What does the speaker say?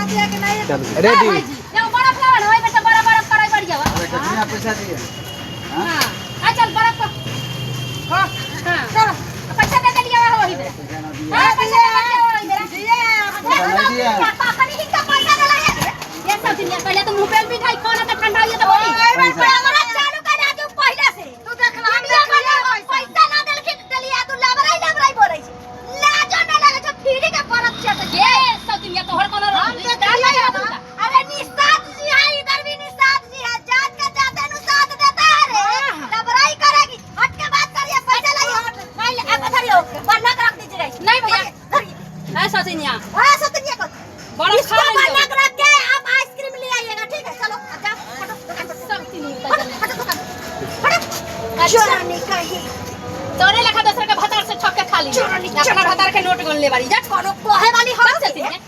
ready जाओ बड़ा flower होई बेटा बड़ा बड़ा कराई बढ़ जावा कितना पैसा दिए हां आ चल बड़ा को हां चलो पैसा दे दिया हो ही बेटा हां पैसा दे दिया हो ही बेटा पापा ने हिस्सा पैसा दे लाया ये सब दिन पहले तो मुंह पे भी खाई खाना तो ठंडा हो तो बोली हमरा चालू कर दे तू पहले से तू देख पैसा ना देल के दलिया तू लबराई बोलै छी लाजो ना लगे छ फ्री के परत छ तो ये सब दिन तोहर कोनो अरे निसात जी है इधर भी निसात जी है जात का जाते नु साथ देता है रे लबराई करेगी हट के बात करिए पैसा लाइए नहीं अब धरियो बना के रख दीजिए नहीं भैया ऐसा सतिनिया को बड़ा खा बना के रख के आप आइसक्रीम ले आइएगा ठीक है चलो जा फटो सब तीन फटो चोरानी कहीं तोरे लखा दूसरे के भतार से छक के खा ली अपना भतार के नोट गन ले बारी जा कोनो कोहे वाली हम सतिनिया